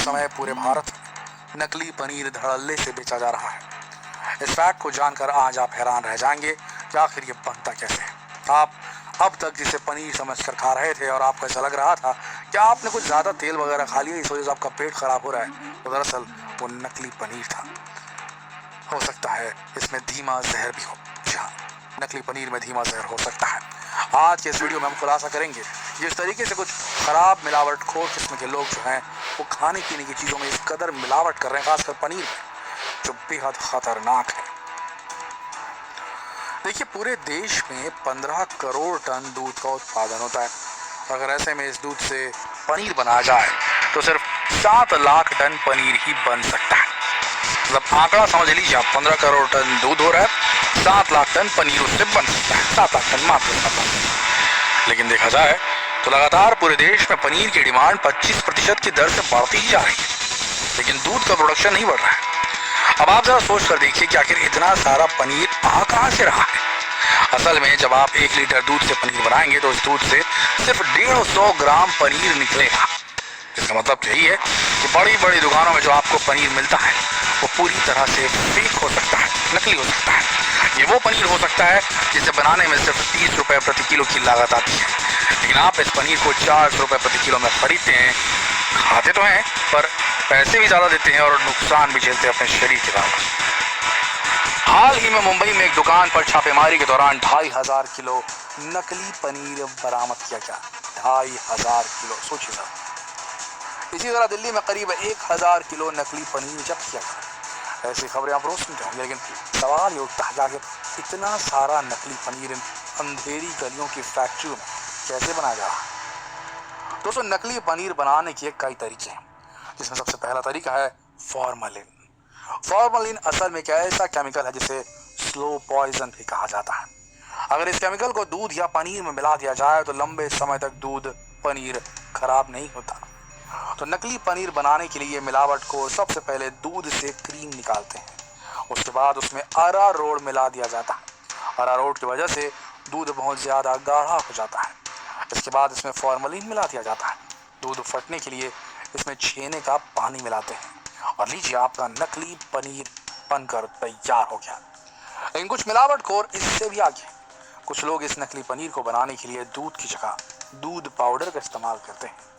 समय पूरे भारत में नकली पनीर धड़ल्ले से बेचा जा रहा है। इस फैक्ट को जानकर आज आप हैरान रह जाएंगे कि आखिर ये बनता कैसे है। आप अब तक जिसे पनीर समझकर खा रहे थे और आपको ऐसा लग रहा था कि आपने कुछ ज़्यादा तेल वगैरह खा लिया, इस वजह से आपका पेट खराब हो रहा है, तो दरअसल वो नकली पनीर था। हो सकता है इसमें धीमा जहर भी हो। जी हाँ, नकली पनीर में धीमा जहर हो सकता है। आज के इस वीडियो में हम खुलासा करेंगे जिस तरीके से कुछ खराब मिलावटखोर किस्म के लोग जो हैं वो खाने पीने की चीज़ों में इस कदर मिलावट कर रहे हैं, खासकर पनीर में, जो बेहद खतरनाक है। देखिए, पूरे देश में 15 करोड़ टन दूध का उत्पादन होता है। अगर ऐसे में इस दूध से पनीर बनाया जाए तो सिर्फ 7 लाख टन पनीर ही बन सकता है। मतलब आंकड़ा समझ लीजिए आप, 15 करोड़ टन दूध हो रहा है, 7 लाख टन पनीर उससे बन सकता है। 7 लाख टन, मात्र 7 लाख। लेकिन देखा जाए तो लगातार पूरे देश में पनीर की डिमांड 25% की दर से बढ़ती ही जा रही है, लेकिन दूध का प्रोडक्शन नहीं बढ़ रहा है। अब आप जरा सोच कर देखिए कि आखिर इतना सारा पनीर आ कहां से रहा है। असल में जब आप 1 लीटर दूध से पनीर बनाएंगे तो उस दूध से सिर्फ 150 ग्राम पनीर निकलेगा। इसका मतलब यही है कि बड़ी बड़ी दुकानों में जो आपको पनीर मिलता है वो पूरी तरह से फेक हो सकता है, नकली हो सकता है। ये वो पनीर हो सकता है जिसे बनाने में सिर्फ 30 रुपए प्रति किलो की लागत आती है, लेकिन आप इस पनीर को 400 रुपए प्रति किलो में खरीदते हैं, खाते तो हैं पर पैसे भी ज्यादा देते हैं और नुकसान भी झेलते हैं अपने शरीर के साथ। हाल ही में मुंबई में एक दुकान पर छापेमारी के दौरान 2500 किलो नकली पनीर बरामद किया गया। 2500 किलो, सोचिएगा। इसी तरह दिल्ली में करीब 1000 किलो नकली पनीर जब्त किया गया। ऐसी खबरें आप रोज सुनते होंगे, लेकिन सवाल ये उठता है कि इतना सारा नकली पनीर इन अंधेरी गलियों की फैक्ट्रियों में कैसे बनाया जा रहा है। दोस्तों, नकली पनीर बनाने के कई तरीके हैं, जिसमें सबसे पहला तरीका है फॉर्मलिन। फॉर्मलिन असल में एक ऐसा केमिकल है जिसे स्लो पॉइजन भी कहा जाता है। अगर इस केमिकल को दूध या पनीर में मिला दिया जाए तो लंबे समय तक दूध पनीर खराब नहीं होता। तो नकली पनीर बनाने के लिए मिलावट को सबसे पहले दूध से क्रीम निकालते हैं, उसके बाद उसमें अरारोट मिला दिया जाता है। अरारोट की वजह से दूध बहुत ज्यादा गाढ़ा हो जाता है। इसके बाद इसमें फॉर्मलिन मिला दिया जाता है। दूध फटने के लिए इसमें छेने का पानी मिलाते हैं और लीजिए, आपका नकली पनीर बनकर तैयार हो गया। लेकिन कुछ मिलावटखोर इससे भी आगे। कुछ लोग इस नकली पनीर को बनाने के लिए दूध की जगह दूध पाउडर का इस्तेमाल करते हैं।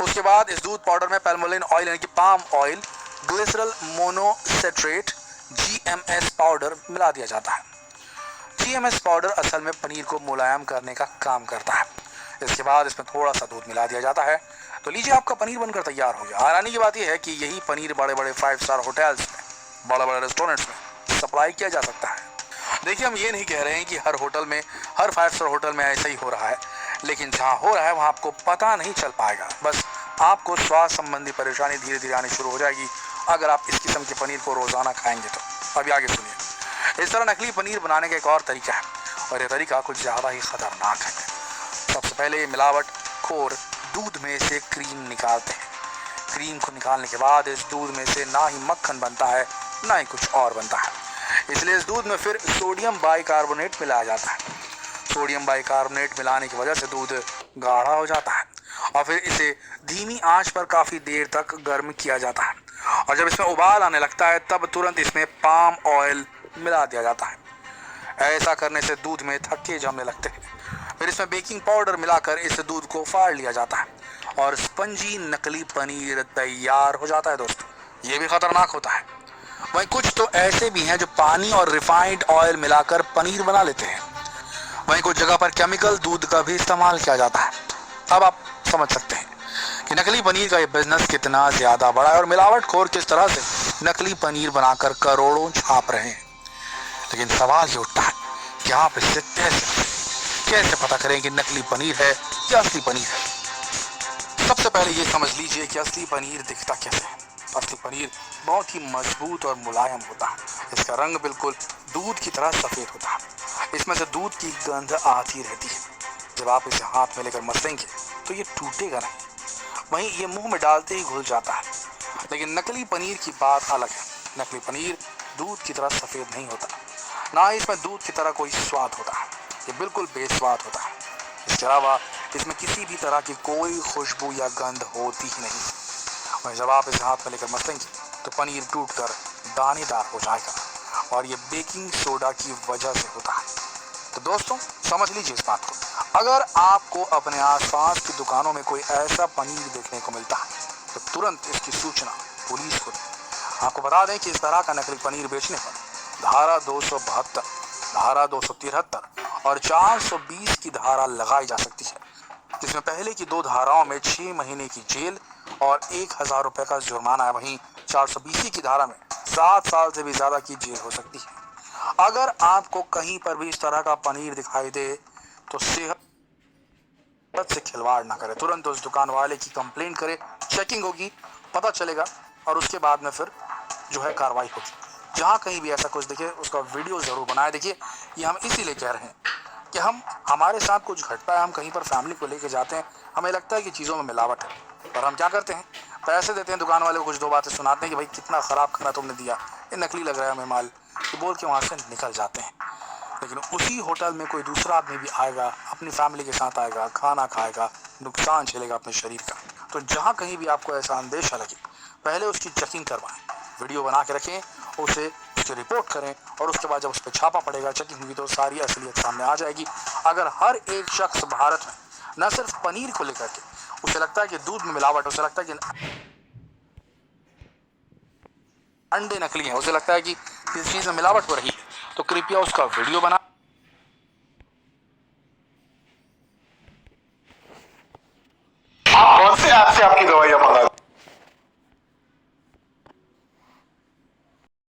उसके बाद इस दूध पाउडर में पैल्मोलिन ऑयल यानी कि palm oil, glycerol monostearate, GMS powder मिला दिया जाता है। GMS पाउडर असल में पनीर को मुलायम करने का काम करता है। इसके बाद इसमें थोड़ा सा दूध मिला दिया जाता है, तो लीजिए, आपका पनीर बनकर तैयार हो गया। हैरानी की बात यह है कि यही पनीर बड़े बड़े 5 स्टार होटल्स में, बड़े बड़े रेस्टोरेंट्स में सप्लाई किया जा सकता है। देखिए, हम ये नहीं कह रहे हैं कि हर होटल में, हर 5 स्टार होटल में ऐसा ही हो रहा है, लेकिन जहाँ हो रहा है वहाँ आपको पता नहीं चल पाएगा। बस आपको स्वास्थ्य संबंधी परेशानी धीरे धीरे आनी शुरू हो जाएगी अगर आप इस किस्म के पनीर को रोजाना खाएंगे तो। अभी आगे सुनिए। इस तरह नकली पनीर बनाने का एक और तरीका है, और यह तरीका कुछ ज़्यादा ही खतरनाक है। सबसे पहले मिलावटखोर दूध में से क्रीम निकालते हैं। क्रीम को निकालने के बाद इस दूध में से ना ही मक्खन बनता है, ना ही कुछ और बनता है। इसलिए इस दूध में फिर सोडियम बाइकार्बोनेट मिलाया जाता है। सोडियम बाइकार्बोनेट मिलाने की वजह से दूध गाढ़ा हो जाता है और फिर इसे धीमी आंच पर काफ़ी देर तक गर्म किया जाता है। और जब इसमें उबाल आने लगता है तब तुरंत इसमें पाम ऑयल मिला दिया जाता है। ऐसा करने से दूध में थक्के जमने लगते हैं। फिर इसमें बेकिंग पाउडर मिलाकर इस दूध को फाड़ लिया जाता है और स्पंजी नकली पनीर तैयार हो जाता है। दोस्तों, ये भी खतरनाक होता है। वहीं कुछ तो ऐसे भी हैं जो पानी और रिफाइंड ऑयल मिलाकर पनीर बना लेते हैं। वहीं कुछ जगह पर केमिकल दूध का भी इस्तेमाल किया जाता है। अब आप समझ सकते हैं कि नकली पनीर का ये बिजनेस कितना ज्यादा बड़ा है और मिलावटखोर किस तरह से नकली पनीर बनाकर करोड़ों छाप रहे हैं। लेकिन सवाल ये उठता है कि आप इससे कैसे पता करें कि नकली पनीर है या असली पनीर है। सबसे पहले ये समझ लीजिए कि असली पनीर दिखता कैसे है। असली पनीर बहुत ही मजबूत और मुलायम होता है। इसका रंग बिल्कुल दूध की तरह सफेद होता है। इसमें से दूध की गंध आती रहती है। जब आप इसे हाथ में लेकर मसलेंगे तो ये टूटेगा नहीं, वहीं ये मुंह में डालते ही घुल जाता है। लेकिन नकली पनीर की बात अलग है। नकली पनीर दूध की तरह सफेद नहीं होता, ना ही इसमें दूध की तरह कोई स्वाद होता है। ये बिल्कुल बेस्वाद होता है। इसके अलावा इसमें किसी भी तरह की कोई खुशबू या गंध होती ही नहीं। और जब आप इसे हाथ में लेकर मसलेंगे तो पनीर टूटकर दानेदार हो जाएगा और ये बेकिंग सोडा की वजह से होता है। तो दोस्तों समझ लीजिए इस बात को। अगर आपको अपने आसपास की दुकानों में कोई ऐसा पनीर देखने को मिलता है तो तुरंत इसकी सूचना पुलिस को दें। आपको बता दें कि इस तरह का नकली पनीर बेचने पर धारा 272, धारा 273 और 420 की धारा लगाई जा सकती है, जिसमें पहले की 2 धाराओं में 6 महीने की जेल और 1000 रुपए का जुर्माना है। वहीं 420 की धारा में 7 साल से भी ज्यादा की जेल हो सकती है। अगर आपको कहीं पर भी इस तरह का पनीर दिखाई दे तो सेहत से खिलवाड़ ना करें, तुरंत उस दुकान वाले की कंप्लेंट करें, चेकिंग होगी, पता चलेगा और उसके बाद में फिर जो है कार्रवाई होगी। जहां कहीं भी ऐसा कुछ दिखे उसका वीडियो जरूर बनाए। देखिए ये हम इसीलिए कह रहे हैं कि हमारे साथ कुछ घटता है, हम कहीं पर फैमिली को लेके जाते हैं, हमें लगता है कि चीज़ों में मिलावट है, पर हम क्या करते हैं, पैसे देते हैं दुकान वाले को, कुछ 2 बातें सुनाते हैं कि भाई कितना ख़राब खाना तुमने दिया, ये नकली लग रहा है हमें माल, तो बोल के वहाँ से निकल जाते हैं। लेकिन उसी होटल में कोई दूसरा आदमी भी आएगा, अपनी फैमिली के साथ आएगा, खाना खाएगा, नुकसान झेलेगा अपने शरीर का। तो जहाँ कहीं भी आपको ऐसा अंदेशा लगे पहले उसकी चेकिंग करवाएं, वीडियो बना के रखें, उसे उसकी रिपोर्ट करें और उसके बाद जब उस पर छापा पड़ेगा, चेकिंग होगी तो सारी असलियत सामने आ जाएगी। अगर हर एक शख्स भारत में न सिर्फ पनीर को लेकर के उसे लगता है कि दूध में मिलावट, उसे लगता है कि अंडे नकली हैं, उसे लगता है कि किसी चीज़ में मिलावट हो रही है, तो कृपया उसका वीडियो बना कौन से ऐप से आपकी दवा